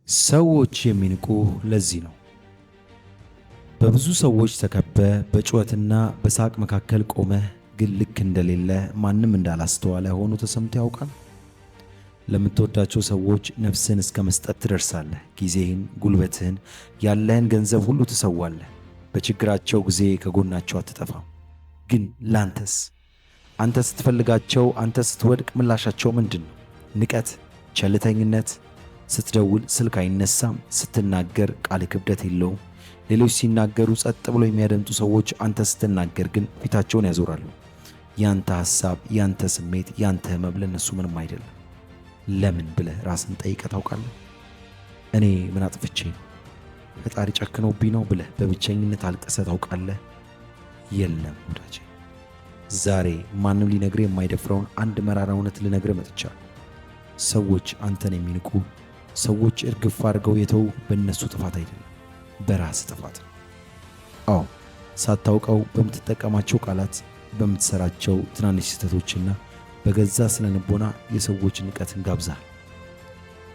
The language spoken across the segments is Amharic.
ሰዎች የሚንቁ ለዚህ ነው። በብዙ ሰዎች ተከበህ በጩኸትና በሳቅ መካከል ቆመህ ግን ልክ እንደሌለ ማንም እንዳላስተዋለ ሆኖ ተሰምቶ ያውቃል? ለምትወዳቸው ሰዎች ነፍስህን እስከ መስጠት ትደርሳለህ። ጊዜህን፣ ጉልበትህን፣ ያለህን ገንዘብ ሁሉ ትሰዋለህ። በችግራቸው ጊዜ ከጎናቸው አትጠፋም። ግን ላንተስ? አንተ ስትፈልጋቸው፣ አንተ ስትወድቅ ምላሻቸው ምንድን ነው? ንቀት? ቸልተኝነት? ስትደውል ስልክ አይነሳም፣ ስትናገር ቃል ክብደት የለውም። ሌሎች ሲናገሩ ጸጥ ብሎ የሚያደምጡ ሰዎች፣ አንተ ስትናገር ግን ፊታቸውን ያዞራሉ። ያንተ ሐሳብ፣ ያንተ ስሜት፣ ያንተ ህመም ለነሱ ምንም አይደለም። ለምን ብለህ ራስን ጠይቀህ ታውቃለህ? እኔ ምን አጥፍቼ ነው? ፈጣሪ ጨክኖብኝ ነው ብለህ በብቸኝነት አልቅሰህ ታውቃለህ? የለም ወዳጄ፣ ዛሬ ማንም ሊነግርህ የማይደፍረውን አንድ መራራ እውነት ልነግርህ መጥቻለሁ። ሰዎች አንተን የሚንቁ፣ ሰዎች እርግፍ አድርገው የተው በእነሱ ጥፋት አይደለም፣ በራስ ጥፋት ነው። አዎ፣ ሳታውቀው በምትጠቀማቸው ቃላት፣ በምትሰራቸው ትናንሽ ስህተቶችና በገዛ ስነ ልቦና የሰዎች ንቀትን ጋብዛል።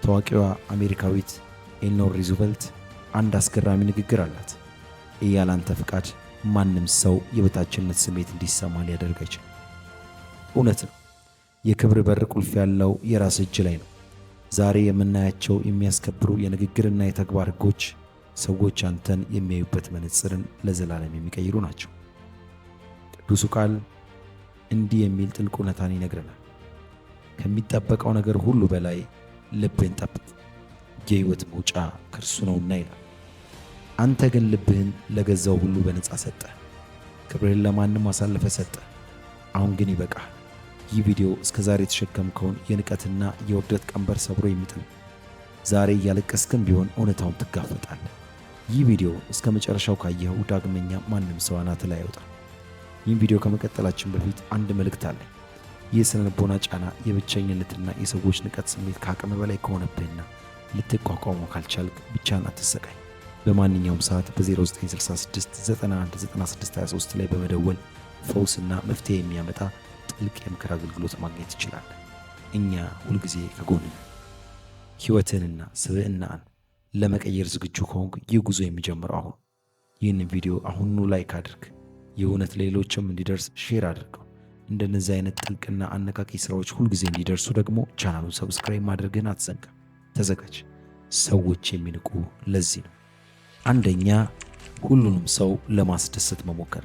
ታዋቂዋ አሜሪካዊት ኤሌኖር ሩዝቬልት አንድ አስገራሚ ንግግር አላት። ያላንተ ፍቃድ ማንም ሰው የበታችነት ስሜት እንዲሰማ ሊያደርግ አይችልም። እውነት ነው። የክብር በር ቁልፍ ያለው የራስ እጅ ላይ ነው። ዛሬ የምናያቸው የሚያስከብሩ የንግግርና የተግባር ሕጎች ሰዎች አንተን የሚያዩበት መነጽርን ለዘላለም የሚቀይሩ ናቸው። ቅዱሱ ቃል እንዲህ የሚል ጥልቅ እውነታን ይነግረናል። ከሚጠበቀው ነገር ሁሉ በላይ ልብህን ጠብቅ፣ የሕይወት መውጫ ከእርሱ ነውና ይላል። አንተ ግን ልብህን ለገዛው ሁሉ በነፃ ሰጠ፣ ክብርህን ለማንም አሳልፈ ሰጠ። አሁን ግን ይበቃል። ይህ ቪዲዮ እስከ ዛሬ የተሸከምከውን የንቀትና የውርደት ቀንበር ሰብሮ የሚጥል። ዛሬ እያለቀስክም ቢሆን እውነታውን ትጋፈጣለህ። ይህ ቪዲዮ እስከ መጨረሻው ካየኸው ዳግመኛ ማንም ሰው አናትህ ላይ አይወጣም። ይህን ቪዲዮ ከመቀጠላችን በፊት አንድ መልእክት አለኝ። ይህ ስነ ልቦና ጫና፣ የብቸኝነትና የሰዎች ንቀት ስሜት ከአቅም በላይ ከሆነብህና ልትቋቋመው ካልቻልክ ብቻህን አትሰቃይ። በማንኛውም ሰዓት በ0966 91 9623 ላይ በመደወል ፈውስና መፍትሄ የሚያመጣ ጥልቅ የምክር አገልግሎት ማግኘት ትችላለህ። እኛ ሁልጊዜ ከጎን ነን። ሕይወትህንና ስብዕናህን ለመቀየር ዝግጁ ከሆንክ ይህ ጉዞ የሚጀምረው አሁን። ይህንን ቪዲዮ አሁኑኑ ላይክ አድርግ። የእውነት ሌሎችም እንዲደርስ ሼር አድርገው። እንደነዚህ አይነት ጥልቅና አነቃቂ ስራዎች ሁልጊዜ እንዲደርሱ ደግሞ ቻናሉን ሰብስክራይብ ማድረግህን አትዘንጋ። ተዘጋጅ። ሰዎች የሚንቁ ለዚህ ነው። አንደኛ፣ ሁሉንም ሰው ለማስደሰት መሞከር።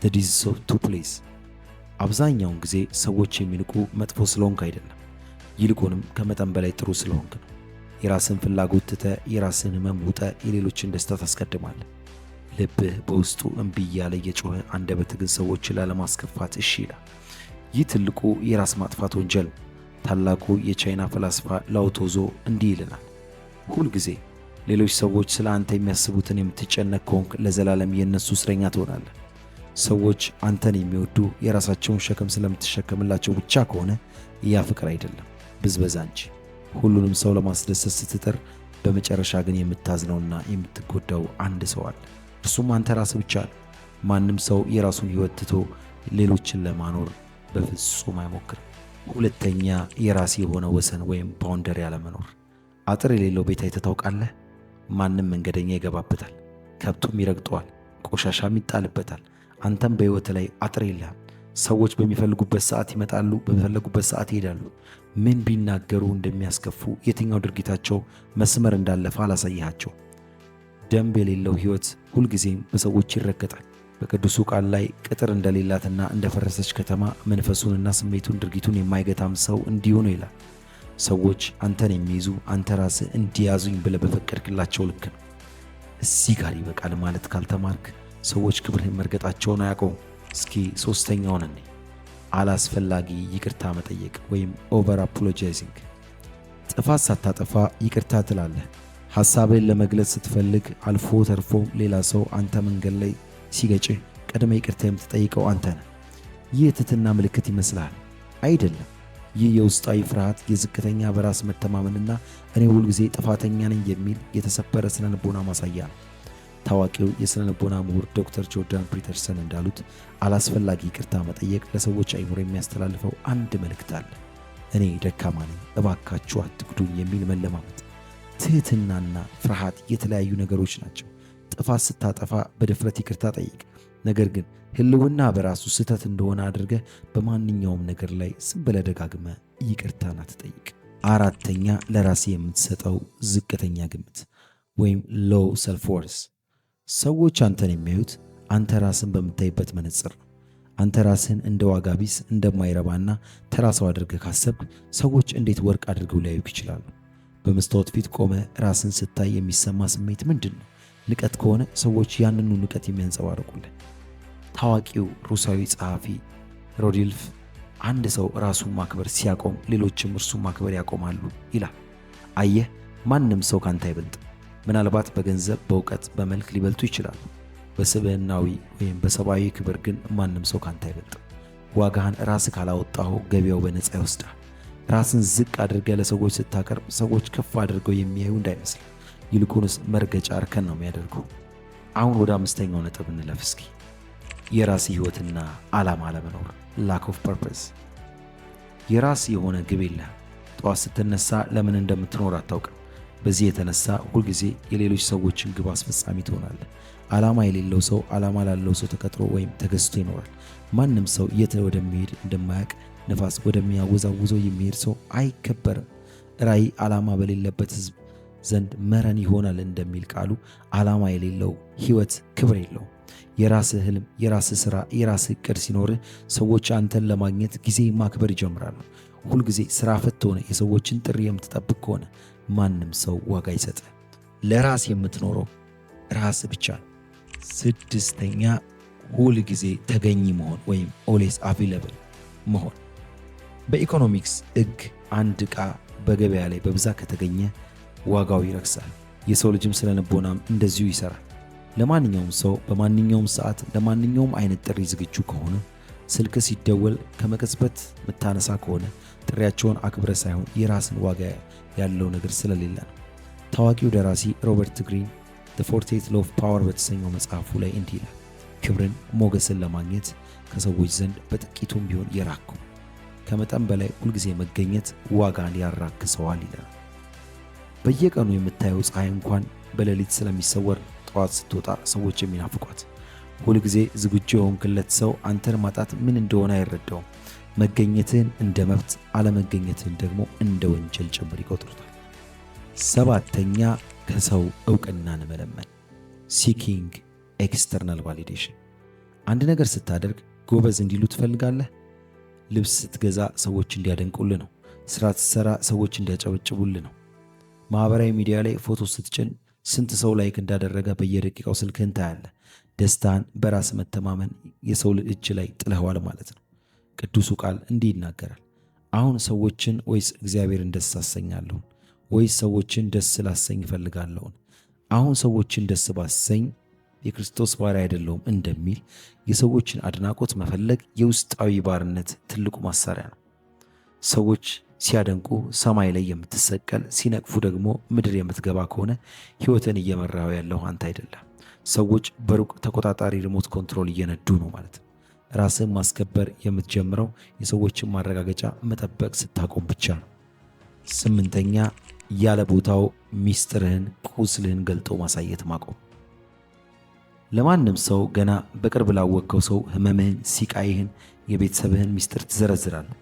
the disease of two place። አብዛኛውን ጊዜ ሰዎች የሚንቁ መጥፎ ስለሆንክ አይደለም፣ ይልቁንም ከመጠን በላይ ጥሩ ስለሆንክ ነው። የራስን ፍላጎት ትተህ የራስን ህመም ውጠህ የሌሎችን ደስታ ታስቀድማለህ። ልብህ በውስጡ እምቢ እያለ እየጮኸ አንደበትህ ግን ሰዎችን ላለማስከፋት እሺ ይላል። ይህ ትልቁ የራስ ማጥፋት ወንጀል ነው። ታላቁ የቻይና ፈላስፋ ላኦቶዞ እንዲህ ይልናል፣ ሁልጊዜ ሌሎች ሰዎች ስለ አንተ የሚያስቡትን የምትጨነቅ ከሆንክ ለዘላለም የእነሱ እስረኛ ትሆናለህ። ሰዎች አንተን የሚወዱ የራሳቸውን ሸክም ስለምትሸከምላቸው ብቻ ከሆነ ያ ፍቅር አይደለም፣ ብዝበዛ እንጂ። ሁሉንም ሰው ለማስደሰት ስትጥር በመጨረሻ ግን የምታዝነውና የምትጎዳው አንድ ሰው አለ። እርሱም አንተ ራስህ ብቻ ነው። ማንም ሰው የራሱን ሕይወት ትቶ ሌሎችን ለማኖር በፍጹም አይሞክርም። ሁለተኛ፣ የራስ የሆነ ወሰን ወይም ባውንደሪ ያለመኖር። አጥር የሌለው ቤት አይተህ ታውቃለህ? ማንም መንገደኛ ይገባበታል፣ ከብቱም ይረግጠዋል፣ ቆሻሻም ይጣልበታል። አንተም በሕይወት ላይ አጥር የለህም። ሰዎች በሚፈልጉበት ሰዓት ይመጣሉ፣ በሚፈልጉበት ሰዓት ይሄዳሉ። ምን ቢናገሩ እንደሚያስከፉ፣ የትኛው ድርጊታቸው መስመር እንዳለፈ አላሳይሃቸው። ደንብ የሌለው ሕይወት ሁልጊዜም በሰዎች ይረገጣል። በቅዱሱ ቃል ላይ ቅጥር እንደሌላትና እንደፈረሰች ከተማ መንፈሱንና ስሜቱን ድርጊቱን የማይገታም ሰው እንዲሁ ነው ይላል። ሰዎች አንተን የሚይዙ አንተ ራስህ እንዲያዙኝ ብለህ በፈቀድክላቸው ልክ ነው። እዚህ ጋር ይበቃል ማለት ካልተማርክ ሰዎች ክብርህን መርገጣቸውን አያውቀውም። እስኪ ሶስተኛውን እኔ አላስፈላጊ ይቅርታ መጠየቅ ወይም ኦቨር አፖሎጃይዚንግ። ጥፋት ሳታጠፋ ይቅርታ ትላለህ። ሐሳብህን ለመግለጽ ስትፈልግ አልፎ ተርፎ ሌላ ሰው አንተ መንገድ ላይ ሲገጭህ ቀድመ ይቅርታ የምትጠይቀው አንተ ነህ። ይህ የትህትና ምልክት ይመስልሃል? አይደለም። ይህ የውስጣዊ ፍርሃት፣ የዝቅተኛ በራስ መተማመንና እኔ ሁልጊዜ ጥፋተኛ ነኝ የሚል የተሰበረ ስነ ልቦና ማሳያ ነው። ታዋቂው የስነ ልቦና ምሁር ዶክተር ጆርዳን ፒተርሰን እንዳሉት አላስፈላጊ ይቅርታ መጠየቅ ለሰዎች አይምሮ የሚያስተላልፈው አንድ መልእክት አለ። እኔ ደካማ ነኝ፣ እባካችሁ አትጉዱኝ የሚል መለማመጥ። ትህትናና ፍርሃት የተለያዩ ነገሮች ናቸው። ጥፋት ስታጠፋ በድፍረት ይቅርታ ጠይቅ። ነገር ግን ህልውና በራሱ ስህተት እንደሆነ አድርገህ በማንኛውም ነገር ላይ ዝም ብለህ ደጋግመህ ይቅርታን አትጠይቅ። አራተኛ ለራሴ የምትሰጠው ዝቅተኛ ግምት ወይም ሎው ሰልፍ ወርዝ። ሰዎች አንተን የሚያዩት አንተ ራስን በምታይበት መነጽር ነው። አንተ ራስህን እንደ ዋጋ ቢስ እንደማይረባና ተራ ሰው አድርገህ ካሰብክ ሰዎች እንዴት ወርቅ አድርገው ሊያዩክ ይችላሉ? በመስታወት ፊት ቆመ ራስን ስታይ የሚሰማ ስሜት ምንድን ነው? ንቀት ከሆነ ሰዎች ያንኑ ንቀት የሚያንጸባርቁልህ። ታዋቂው ሩሳዊ ጸሐፊ ሮዲልፍ አንድ ሰው ራሱን ማክበር ሲያቆም ሌሎችም እርሱን ማክበር ያቆማሉ ይላል። አየህ፣ ማንም ሰው ካንተ አይበልጥም። ምናልባት በገንዘብ፣ በእውቀት፣ በመልክ ሊበልጡ ይችላሉ። በስብዕናዊ ወይም በሰብአዊ ክብር ግን ማንም ሰው ካንተ አይበልጥም። ዋጋህን ራስህ ካላወጣኸው ገበያው በነፃ ይወስዳል። ራስን ዝቅ አድርገህ ለሰዎች ስታቀርብ ሰዎች ከፍ አድርገው የሚያዩ እንዳይመስል፣ ይልቁንስ መርገጫ እርከን ነው የሚያደርጉ። አሁን ወደ አምስተኛው ነጥብ እንለፍ እስኪ። የራስ ህይወትና ዓላማ አለመኖር lack of purpose። የራስ የሆነ ግብ የለህም። ጠዋት ስትነሳ ለምን እንደምትኖር አታውቅም። በዚህ የተነሳ ሁልጊዜ የሌሎች ሰዎችን ግብ አስፈጻሚ ትሆናለህ። ዓላማ የሌለው ሰው ዓላማ ላለው ሰው ተቀጥሮ ወይም ተገዝቶ ይኖራል። ማንም ሰው የት ወደሚሄድ እንደማያውቅ ነፋስ ወደሚያወዛውዘው የሚሄድ ሰው አይከበርም። ራዕይ ዓላማ በሌለበት ህዝብ ዘንድ መረን ይሆናል እንደሚል ቃሉ ዓላማ የሌለው ህይወት ክብር የለውም። የራስህ ህልም፣ የራስህ ሥራ፣ የራስህ እቅድ ሲኖርህ ሰዎች አንተን ለማግኘት ጊዜ ማክበር ይጀምራሉ። ሁልጊዜ ሥራ ፈት ሆነ የሰዎችን ጥሪ የምትጠብቅ ከሆነ ማንም ሰው ዋጋ አይሰጥህ። ለራስ የምትኖረው ራስህ ብቻ ነው። ስድስተኛ ሁል ጊዜ ተገኝ መሆን ወይም ኦልዌይስ አቬለብል መሆን። በኢኮኖሚክስ ሕግ አንድ ዕቃ በገበያ ላይ በብዛት ከተገኘ ዋጋው ይረክሳል። የሰው ልጅም ስለ ልቦናም እንደዚሁ ይሰራል። ለማንኛውም ሰው በማንኛውም ሰዓት ለማንኛውም አይነት ጥሪ ዝግጁ ከሆነ፣ ስልክ ሲደወል ከመቀጽበት የምታነሳ ከሆነ ጥሪያቸውን አክብረ ሳይሆን የራስን ዋጋ ያለው ነገር ስለሌለ ነው። ታዋቂው ደራሲ ሮበርት ግሪን The 48 Law of Power በተሰኘው መጽሐፉ ላይ እንዲህ ይላል፣ ክብርን፣ ሞገስን ለማግኘት ከሰዎች ዘንድ በጥቂቱም ቢሆን የራኩ ከመጠን በላይ ሁልጊዜ መገኘት ዋጋን ያራክሰዋል ይላል። በየቀኑ የምታየው ፀሐይ እንኳን በሌሊት ስለሚሰወር ጠዋት ስትወጣ ሰዎች የሚናፍቋት። ሁልጊዜ ዝግጁ የሆንክለት ሰው አንተን ማጣት ምን እንደሆነ አይረዳውም። መገኘትህን እንደ መብት፣ አለመገኘትህን ደግሞ እንደ ወንጀል ጭምር ይቆጥሩታል። ሰባተኛ ከሰው ዕውቅናን መለመን ሲኪንግ ኤክስተርናል ቫሊዴሽን። አንድ ነገር ስታደርግ ጎበዝ እንዲሉ ትፈልጋለህ። ልብስ ስትገዛ ሰዎች እንዲያደንቁልህ ነው። ስራ ስትሰራ ሰዎች እንዲያጨበጭቡልህ ነው። ማህበራዊ ሚዲያ ላይ ፎቶ ስትጭን ስንት ሰው ላይክ እንዳደረገ በየደቂቃው ስልክህን ታያለህ። ደስታን፣ በራስ መተማመን የሰው እጅ ላይ ጥለኸዋል ማለት ነው። ቅዱሱ ቃል እንዲህ ይናገራል፣ አሁን ሰዎችን ወይስ እግዚአብሔርን ደስ አሰኛለሁ? ወይስ ሰዎችን ደስ ላሰኝ እፈልጋለሁ? አሁን ሰዎችን ደስ ባሰኝ የክርስቶስ ባሪያ አይደለሁም እንደሚል የሰዎችን አድናቆት መፈለግ የውስጣዊ ባርነት ትልቁ ማሳሪያ ነው። ሰዎች ሲያደንቁ ሰማይ ላይ የምትሰቀል፣ ሲነቅፉ ደግሞ ምድር የምትገባ ከሆነ ሕይወትን እየመራው ያለው አንተ አይደለም። ሰዎች በሩቅ ተቆጣጣሪ ሪሞት ኮንትሮል እየነዱ ነው ማለት ነው። ራስን ማስከበር የምትጀምረው የሰዎችን ማረጋገጫ መጠበቅ ስታቆም ብቻ ነው። ስምንተኛ ያለ ቦታው ሚስጥርህን፣ ቁስልህን ገልጦ ማሳየት ማቆም። ለማንም ሰው ገና በቅርብ ላወቅከው ሰው ህመምህን፣ ሲቃይህን፣ የቤተሰብህን ሚስጥር ትዘረዝራለህ።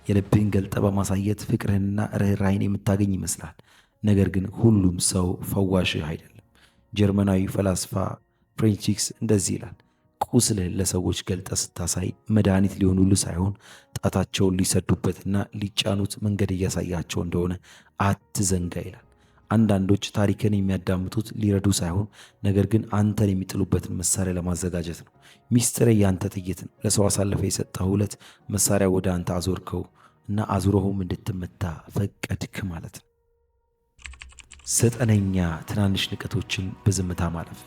የልብህን ገልጠ በማሳየት ፍቅርህንና ርኅራኄን የምታገኝ ይመስላል። ነገር ግን ሁሉም ሰው ፈዋሽህ አይደለም። ጀርመናዊ ፈላስፋ ፍሬንቺክስ እንደዚህ ይላል፣ ቁስልህን ለሰዎች ገልጠ ስታሳይ መድኃኒት ሊሆኑልህ ሳይሆን ጣታቸውን ሊሰዱበትና ሊጫኑት መንገድ እያሳያቸው እንደሆነ አትዘንጋ ይላል። አንዳንዶች ታሪክን የሚያዳምጡት ሊረዱ ሳይሆን ነገር ግን አንተን የሚጥሉበትን መሳሪያ ለማዘጋጀት ነው። ሚስጥር ያንተ ጥይት ነው። ለሰው አሳልፈ የሰጠው ዕለት መሳሪያ ወደ አንተ አዞርከው እና አዙረውም እንድትመታ ፈቀድክ ማለት ነው። ዘጠነኛ ትናንሽ ንቀቶችን በዝምታ ማለፍ።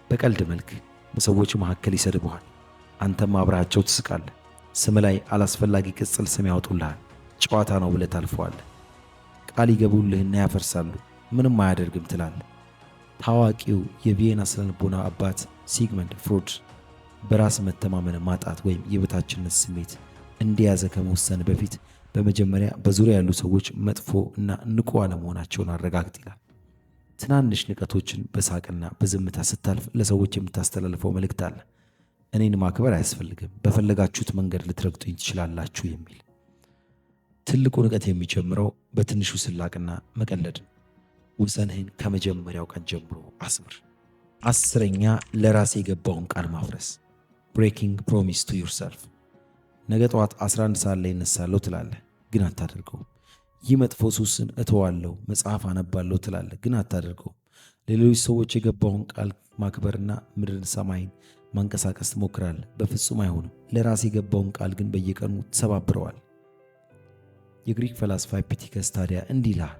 በቀልድ መልክ በሰዎች መካከል ይሰድቡሃል፣ አንተም አብረሃቸው ትስቃለህ። ስም ላይ አላስፈላጊ ቅጽል ስም ያወጡልሃል። ጨዋታ ነው ብለህ ታልፈዋለህ። ቃል ይገቡልህና ያፈርሳሉ። ምንም አያደርግም ትላለህ። ታዋቂው የቪየና ስነልቦና አባት ሲግመንድ ፍሮይድ በራስ መተማመን ማጣት ወይም የበታችነት ስሜት እንደያዘ ከመወሰን በፊት በመጀመሪያ በዙሪያ ያሉ ሰዎች መጥፎ እና ንቁ አለመሆናቸውን አረጋግጥ ይላል። ትናንሽ ንቀቶችን በሳቅና በዝምታ ስታልፍ ለሰዎች የምታስተላልፈው መልእክት አለ። እኔን ማክበር አያስፈልግም፣ በፈለጋችሁት መንገድ ልትረግጡኝ ትችላላችሁ የሚል። ትልቁ ንቀት የሚጀምረው በትንሹ ስላቅና መቀለድ ነው። ወሰንህን ከመጀመሪያው ቀን ጀምሮ አስምር። 10ኛ ለራሴ የገባውን ቃል ማፍረስ። ብሬኪንግ ፕሮሚስ ቱ ዩርሰልፍ። ነገ ጠዋት 11 ሰዓት ላይ እነሳለሁ ትላለህ፣ ግን አታደርገውም። ይህ መጥፎ ሱስን እተዋለሁ፣ መጽሐፍ አነባለሁ ትላለህ፣ ግን አታደርገውም። ለሌሎች ሰዎች የገባውን ቃል ማክበርና ምድርን ሰማይን ማንቀሳቀስ ትሞክራለህ፣ በፍጹም አይሆንም። ለራሴ የገባውን ቃል ግን በየቀኑ ትሰባብረዋል። የግሪክ ፈላስፋ ኤፒቴከስ ታዲያ እንዲህ ይልሃል፣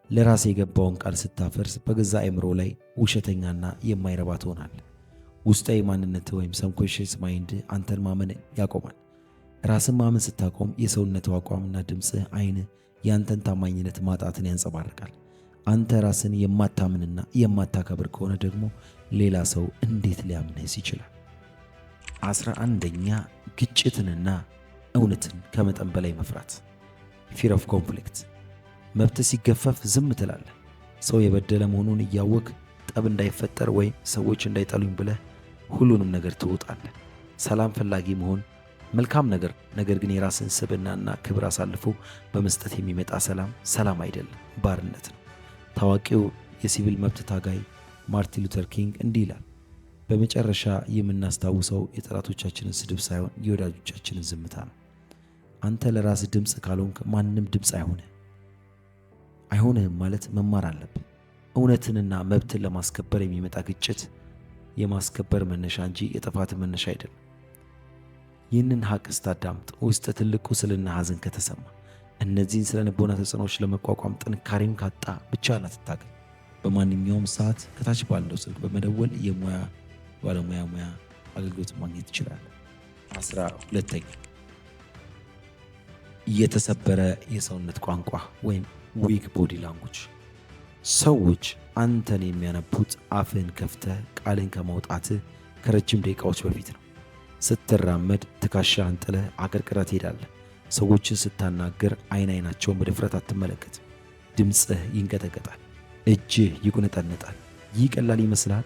ለራሴ የገባውን ቃል ስታፈርስ በገዛ አእምሮ ላይ ውሸተኛና የማይረባ ትሆናለህ። ውስጣዊ ማንነት ወይም ሰብኮንሺየስ ማይንድ አንተን ማመን ያቆማል። ራስን ማመን ስታቆም የሰውነትህ አቋምና ድምፅህ፣ ዓይንህ ያንተን ታማኝነት ማጣትን ያንጸባርቃል። አንተ ራስን የማታምንና የማታከብር ከሆነ ደግሞ ሌላ ሰው እንዴት ሊያምንህስ ይችላል? 11ኛ ግጭትንና እውነትን ከመጠን በላይ መፍራት። ፊር ኦፍ ኮንፍሊክት። መብት ሲገፈፍ ዝም ትላለህ። ሰው የበደለ መሆኑን እያወቅ ጠብ እንዳይፈጠር ወይም ሰዎች እንዳይጠሉኝ ብለህ ሁሉንም ነገር ትውጣለህ። ሰላም ፈላጊ መሆን መልካም ነገር ግን የራስን ስብዕናና ክብር አሳልፎ በመስጠት የሚመጣ ሰላም አይደለም፣ ባርነት ነው። ታዋቂው የሲቪል መብት ታጋይ ማርቲን ሉተር ኪንግ እንዲህ ይላል፣ በመጨረሻ የምናስታውሰው የጠላቶቻችንን ስድብ ሳይሆን የወዳጆቻችንን ዝምታ ነው። አንተ ለራስ ድምፅ ካልሆንክ ማንም ድምፅ አይሆንህም ማለት መማር አለብን። እውነትንና መብትን ለማስከበር የሚመጣ ግጭት የማስከበር መነሻ እንጂ የጥፋት መነሻ አይደለም። ይህንን ሀቅ ስታዳምጥ ውስጥ ትልቅ ቁስልና ሐዘን ከተሰማ እነዚህን ስለ ልቦና ተጽዕኖዎች ለመቋቋም ጥንካሬም ካጣ ብቻ አትታገል። በማንኛውም ሰዓት ከታች ባለው ስልክ በመደወል የሙያ ባለሙያ አገልግሎት ማግኘት ይችላል። 12ኛ የተሰበረ የሰውነት ቋንቋ ወይም ዊክ ቦዲ ላንጉጅ። ሰዎች አንተን የሚያነቡት አፍህን ከፍተህ ቃልን ከማውጣትህ ከረጅም ደቂቃዎች በፊት ነው። ስትራመድ ትከሻህን ጥለህ አቀርቅረህ ትሄዳለህ። ሰዎችን ስታናገር አይናቸውን በድፍረት አትመለከትም። ድምፅህ ይንቀጠቀጣል፣ እጅህ ይቁነጠነጣል። ይህ ቀላል ይመስላል?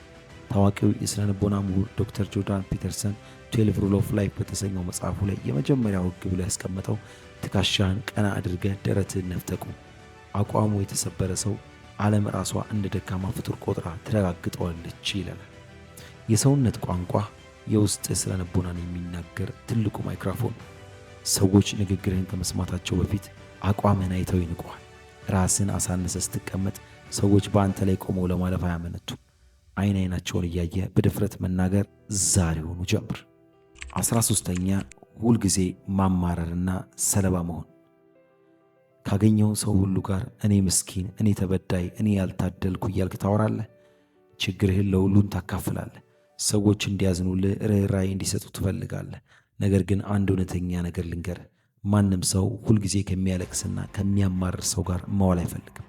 ታዋቂው የሥነ ልቦና ምሁር ዶክተር ጆርዳን ፒተርሰን 12 ሩል ኦፍ ላይፍ በተሰኘው መጽሐፉ ላይ የመጀመሪያው ሕግ ብሎ ያስቀመጠው ትከሻህን ቀና አድርገህ ደረትህን ነፍተህ ቁም። አቋሙ የተሰበረ ሰው ዓለም ራሷ እንደ ደካማ ፍጡር ቆጥራ ትረጋግጠዋለች ይለናል። የሰውነት ቋንቋ የውስጥ ስነ ልቦናን የሚናገር ትልቁ ማይክሮፎን። ሰዎች ንግግርህን ከመስማታቸው በፊት አቋምህን አይተው ይንቁሃል። ራስን አሳነሰ ስትቀመጥ ሰዎች በአንተ ላይ ቆመው ለማለፍ አያመነቱም። አይናቸውን እያየ በድፍረት መናገር ዛሬውኑ ጀምር። 13ኛ ሁልጊዜ ማማረርና ሰለባ መሆን። ካገኘው ሰው ሁሉ ጋር እኔ ምስኪን፣ እኔ ተበዳይ፣ እኔ ያልታደልኩ እያልክ ታወራለህ። ችግርህን ለሁሉም ታካፍላለህ። ሰዎች እንዲያዝኑልህ፣ ርኅራኄ እንዲሰጡ ትፈልጋለህ። ነገር ግን አንድ እውነተኛ ነገር ልንገርህ፣ ማንም ሰው ሁልጊዜ ከሚያለቅስና ከሚያማርር ሰው ጋር መዋል አይፈልግም።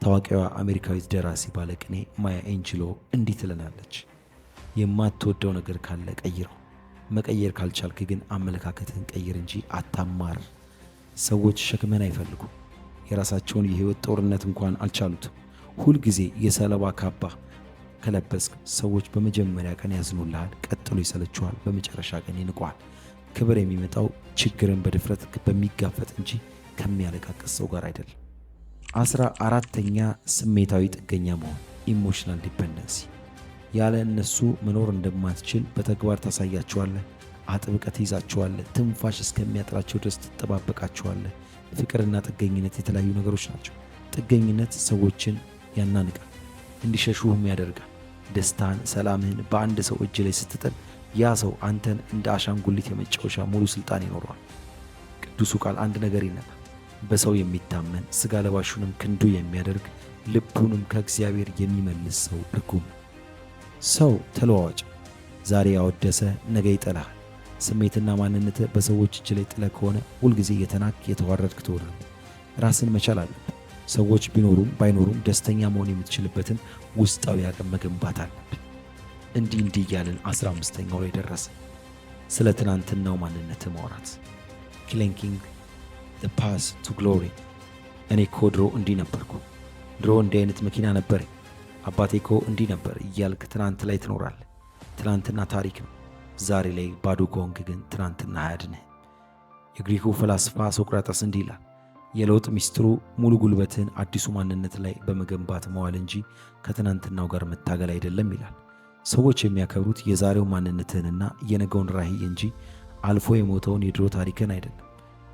ታዋቂዋ አሜሪካዊት ደራሲ ባለቅኔ ማያ ኤንጅሎ እንዲህ ትለናለች፣ የማትወደው ነገር ካለ ቀይረው፣ መቀየር ካልቻልክ ግን አመለካከትህን ቀይር እንጂ አታማርር። ሰዎች ሸክምህን አይፈልጉም። የራሳቸውን የህይወት ጦርነት እንኳን አልቻሉትም። ሁልጊዜ የሰለባ ካባ ከለበስክ ሰዎች በመጀመሪያ ቀን ያዝኑልሃል፣ ቀጥሎ ይሰለችኋል፣ በመጨረሻ ቀን ይንቋል። ክብር የሚመጣው ችግርን በድፍረት በሚጋፈጥ እንጂ ከሚያለቃቅስ ሰው ጋር አይደለም። 14ኛ ስሜታዊ ጥገኛ መሆን ኢሞሽናል ዲፔንደንሲ። ያለ እነሱ መኖር እንደማትችል በተግባር ታሳያቸዋለህ። አጥብቀህ ትይዛቸዋለህ። ትንፋሽ እስከሚያጥራቸው ድረስ ትጠባበቃቸዋለህ። ፍቅርና ጥገኝነት የተለያዩ ነገሮች ናቸው። ጥገኝነት ሰዎችን ያናንቃል፣ እንዲሸሹህም ያደርጋል። ደስታን፣ ሰላምህን በአንድ ሰው እጅ ላይ ስትጥል ያ ሰው አንተን እንደ አሻንጉሊት የመጫወቻ ሙሉ ስልጣን ይኖረዋል። ቅዱሱ ቃል አንድ ነገር ይነቃል። በሰው የሚታመን ሥጋ ለባሹንም ክንዱ የሚያደርግ ልቡንም ከእግዚአብሔር የሚመልስ ሰው ርጉም። ሰው ተለዋዋጭ፣ ዛሬ ያወደሰ ነገ ይጠላሃል። ስሜትና ማንነትህ በሰዎች እጅ ላይ ጥለህ ከሆነ ሁልጊዜ የተናቅ የተዋረድክ ትሆናለህ። ራስን መቻል አለብህ። ሰዎች ቢኖሩም ባይኖሩም ደስተኛ መሆን የምትችልበትን ውስጣዊ አቅም መገንባት አለብህ። እንዲህ እያልን 15ኛው ላይ ደረሰ። ስለ ትናንትናው ማንነትህ ማውራት። ክሌንኪንግ the path to glory። እኔ እኮ ድሮ እንዲህ ነበርኩ፣ ድሮ እንዲህ አይነት መኪና ነበረኝ፣ አባቴ እኮ እንዲህ ነበር እያልክ ትናንት ላይ ትኖራለህ። ትናንትና ታሪክ ነው። ዛሬ ላይ ባዶ ከሆንክ ግን ትናንትና አያድንህ። የግሪኩ ፈላስፋ ሶቅራጠስ እንዲህ ይላል፣ የለውጥ ሚስጥሩ ሙሉ ጉልበትን አዲሱ ማንነት ላይ በመገንባት መዋል እንጂ ከትናንትናው ጋር መታገል አይደለም ይላል። ሰዎች የሚያከብሩት የዛሬው ማንነትህንና የነገውን ራዕይ እንጂ አልፎ የሞተውን የድሮ ታሪክን አይደለም።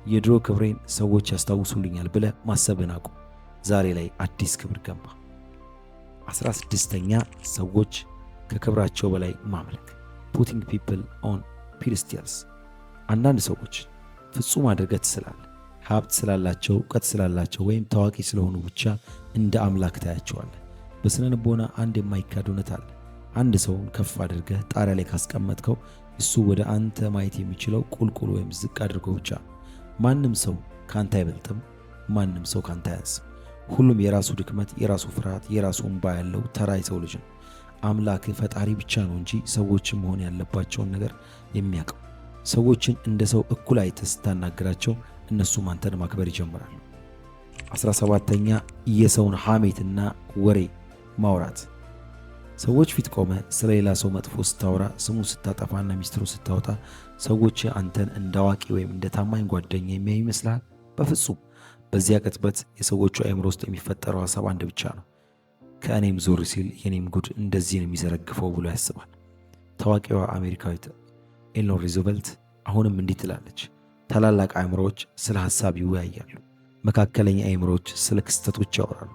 የድሮ ክብሬን ሰዎች ያስታውሱልኛል ብለህ ማሰብን አቁም። ዛሬ ላይ አዲስ ክብር ገንባ። 16ኛ ሰዎች ከክብራቸው በላይ ማምለክ putting people on pedestals። አንዳንድ ሰዎች ፍጹም አድርገህ ትስላለህ። ሀብት ስላላቸው፣ እውቀት ስላላቸው ወይም ታዋቂ ስለሆኑ ብቻ እንደ አምላክ ታያቸዋለህ። በስነ ልቦና አንድ የማይካድ እውነት አለ። አንድ ሰውን ከፍ አድርገህ ጣሪያ ላይ ካስቀመጥከው እሱ ወደ አንተ ማየት የሚችለው ቁልቁል ወይም ዝቅ አድርጎ ብቻ። ማንም ሰው ካንተ አይበልጥም፣ ማንም ሰው ካንተ አያንስም። ሁሉም የራሱ ድክመት፣ የራሱ ፍርሃት፣ የራሱ እንባ ያለው ተራ የሰው ልጅ ነው። አምላክ ፈጣሪ ብቻ ነው እንጂ ሰዎችን መሆን ያለባቸውን ነገር የሚያውቀው። ሰዎችን እንደ ሰው እኩል አይተህ ስታናግራቸው እነሱም አንተን ማክበር ይጀምራሉ። 17ኛ የሰውን ሐሜትና ወሬ ማውራት። ሰዎች ፊት ቆመ ስለ ሌላ ሰው መጥፎ ስታወራ፣ ስሙን ስታጠፋና ሚስጥሩን ስታወጣ ሰዎች አንተን እንደ አዋቂ ወይም እንደ ታማኝ ጓደኛ የሚያዩ ይመስላል? በፍጹም። በዚያ ቅጽበት የሰዎቹ አእምሮ ውስጥ የሚፈጠረው ሐሳብ አንድ ብቻ ነው። ከእኔም ዞር ሲል የኔም ጉድ እንደዚህ ነው የሚዘረግፈው ብሎ ያስባል። ታዋቂዋ አሜሪካዊት ኤሌኖር ሩዝቬልት አሁንም እንዲህ ትላለች፣ ታላላቅ አእምሮዎች ስለ ሐሳብ ይወያያሉ፣ መካከለኛ አእምሮዎች ስለ ክስተቶች ያወራሉ፣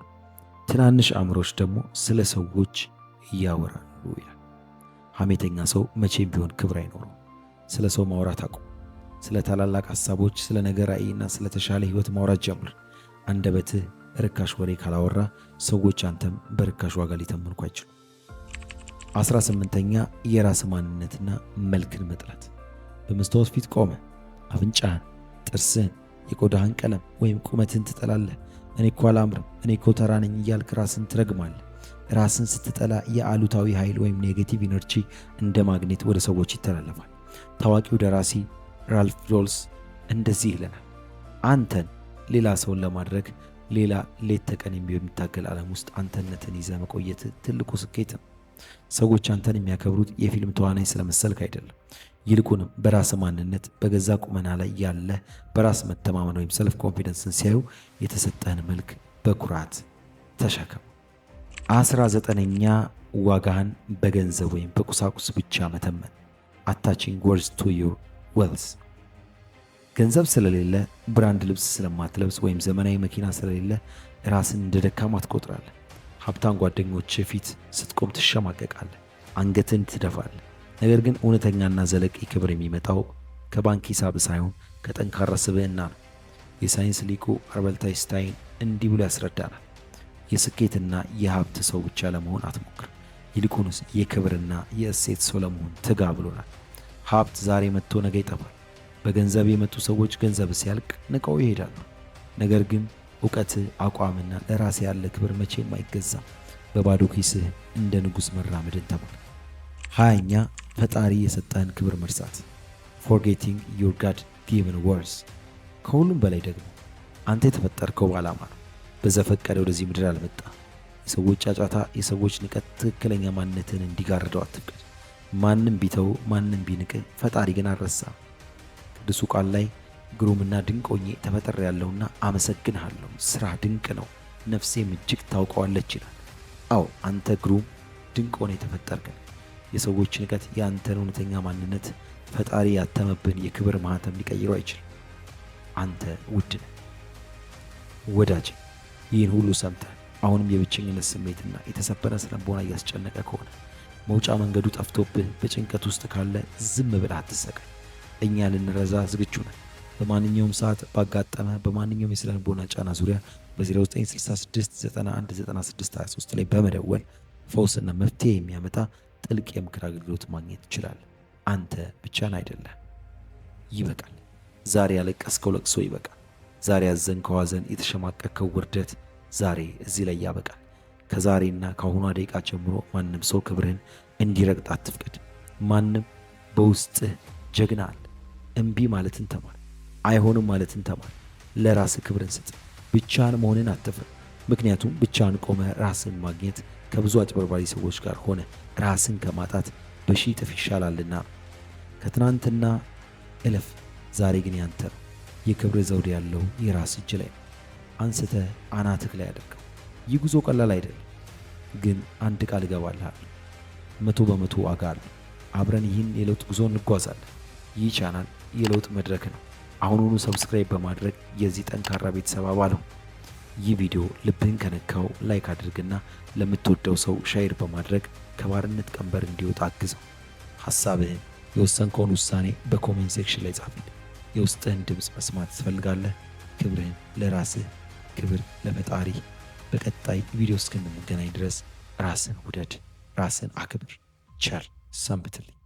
ትናንሽ አእምሮዎች ደግሞ ስለ ሰዎች ያወራሉ ይላል። ሐሜተኛ ሰው መቼም ቢሆን ክብር አይኖረው። ስለ ሰው ማውራት አቁም። ስለ ታላላቅ ሐሳቦች፣ ስለ ነገር ራዕይና ስለ ተሻለ ሕይወት ማውራት ጀምር። አንደበትህ ርካሽ ወሬ ካላወራ ሰዎች አንተም በርካሽ ዋጋ ሊተምንኩ አይችሉም። 18ኛ የራስ ማንነትና መልክን መጥላት። በመስታወት ፊት ቆመ አፍንጫህን፣ ጥርስህን፣ የቆዳህን ቀለም ወይም ቁመትን ትጠላለህ። እኔ እኮ አላምርም፣ እኔ እኮ ተራ ነኝ እያልክ ራስን ትረግማለህ። ራስን ስትጠላ የአሉታዊ ኃይል ወይም ኔጌቲቭ ኢነርጂ እንደ ማግኔት ወደ ሰዎች ይተላለፋል። ታዋቂው ደራሲ ራልፍ ጆልስ እንደዚህ ይለናል፣ አንተን ሌላ ሰውን ለማድረግ ሌላ ሌት ተቀን የሚታገል ዓለም ውስጥ አንተነትን ይዘ መቆየት ትልቁ ስኬት ነው። ሰዎች አንተን የሚያከብሩት የፊልም ተዋናይ ስለመሰልክ አይደለም። ይልቁንም በራስ ማንነት በገዛ ቁመና ላይ ያለ በራስ መተማመን ወይም ሰልፍ ኮንፊደንስን ሲያዩ የተሰጠህን መልክ በኩራት ተሸከም። 19ኛ ዋጋህን በገንዘብ ወይም በቁሳቁስ ብቻ መተመን attaching words to your wealth። ገንዘብ ስለሌለ፣ ብራንድ ልብስ ስለማትለብስ ወይም ዘመናዊ መኪና ስለሌለ ራስን እንደ ደካማ ትቆጥራለህ። ሀብታም ጓደኞች ፊት ስትቆም ትሸማቀቃለህ፣ አንገትን ትደፋለህ። ነገር ግን እውነተኛና ዘለቂ ክብር የሚመጣው ከባንክ ሂሳብ ሳይሆን ከጠንካራ ስብዕና ነው። የሳይንስ ሊቁ አልበርት አይንስታይን እንዲህ ብሎ ያስረዳናል፣ የስኬትና የሀብት ሰው ብቻ ለመሆን አትሞክር፣ ይልቁንስ የክብርና የእሴት ሰው ለመሆን ትጋ ብሎናል። ሀብት ዛሬ መጥቶ ነገ ይጠፋል። በገንዘብ የመጡ ሰዎች ገንዘብ ሲያልቅ ንቀው ይሄዳሉ። ነገር ግን እውቀት፣ አቋምና ለራስ ያለ ክብር መቼም አይገዛም። በባዶ ኪስህ እንደ ንጉሥ መራመድን ተማር። 20ኛ ፈጣሪ የሰጠህን ክብር መርሳት forgetting your God given worth። ከሁሉም በላይ ደግሞ አንተ የተፈጠርከው በዓላማ ነው። በዘፈቀደ ወደዚህ ምድር አልመጣ። የሰዎች ጫጫታ፣ የሰዎች ንቀት ትክክለኛ ማንነትን እንዲጋርደው አትፍቀድ። ማንም ቢተው፣ ማንም ቢንቅ፣ ፈጣሪ ግን አልረሳም። ቅዱሱ ቃል ላይ ግሩምና ድንቅ ሆኜ ተፈጥሬያለሁና አመሰግንሃለሁ፣ ስራ ድንቅ ነው፣ ነፍሴም እጅግ ታውቀዋለች ይላል። አዎ አንተ ግሩም ድንቅ ሆነ የተፈጠርክ። የሰዎች ንቀት የአንተን እውነተኛ ማንነት ፈጣሪ ያተመብን የክብር ማህተም ሊቀይረው አይችልም። አንተ ውድ ነህ ወዳጄ። ይህን ሁሉ ሰምተህ አሁንም የብቸኝነት ስሜትና የተሰበረ ልቦና እያስጨነቀ ከሆነ መውጫ መንገዱ ጠፍቶብህ በጭንቀት ውስጥ ካለ ዝም ብለህ አትሰቃይ። እኛ ልንረዛ ዝግጁ ነን። በማንኛውም ሰዓት ባጋጠመ በማንኛውም የስነ ልቦና ጫና ዙሪያ በ0966919623 ላይ በመደወል ፈውስና መፍትሄ የሚያመጣ ጥልቅ የምክር አገልግሎት ማግኘት ትችላለህ። አንተ ብቻህን አይደለም። ይበቃል። ዛሬ ያለቀስከው ለቅሶ ይበቃል። ዛሬ ያዘንከው ሐዘን፣ የተሸማቀቅከው ውርደት ዛሬ እዚህ ላይ ያበቃል። ከዛሬና ከአሁኗ ደቂቃ ጀምሮ ማንም ሰው ክብርህን እንዲረግጥ አትፍቀድ። ማንም በውስጥህ ጀግና አለ። እምቢ ማለትን ተማር። አይሆንም ማለትን ተማር። ለራስህ ክብርን ስጥ። ብቻህን መሆንን አትፍር። ምክንያቱም ብቻህን ቆመ ራስን ማግኘት ከብዙ አጭበርባሪ ሰዎች ጋር ሆነ ራስን ከማጣት በሺህ እጥፍ ይሻላልና። ከትናንትና እለፍ፣ ዛሬ ግን ያንተ ነው። የክብር ዘውድ ያለው የራስ እጅ ላይ ነው። አንስተ አናትህ ላይ አድርገው። ይህ ጉዞ ቀላል አይደለም፣ ግን አንድ ቃል እገባልሃለሁ፣ 100% ዋጋ አለው። አብረን ይህን የለውጥ ጉዞ እንጓዛለን። ይህ ቻናል የለውጥ መድረክ ነው። አሁኑኑ ሰብስክራይብ በማድረግ የዚህ ጠንካራ ቤተሰብ አባል ሁን። ይህ ቪዲዮ ልብህን ከነካው ላይክ አድርግና ለምትወደው ሰው ሻይር በማድረግ ከባርነት ቀንበር እንዲወጣ አግዘው። ሐሳብህን፣ የወሰንከውን ውሳኔ በኮሜንት ሴክሽን ላይ ጻፍልኝ። የውስጥህን ድምፅ መስማት ትፈልጋለህ? ክብርህን ለራስህ፣ ክብር ለፈጣሪ። በቀጣይ ቪዲዮ እስክንገናኝ ድረስ ራስን ውደድ፣ ራስን አክብር። ቸር ሰንብትልኝ።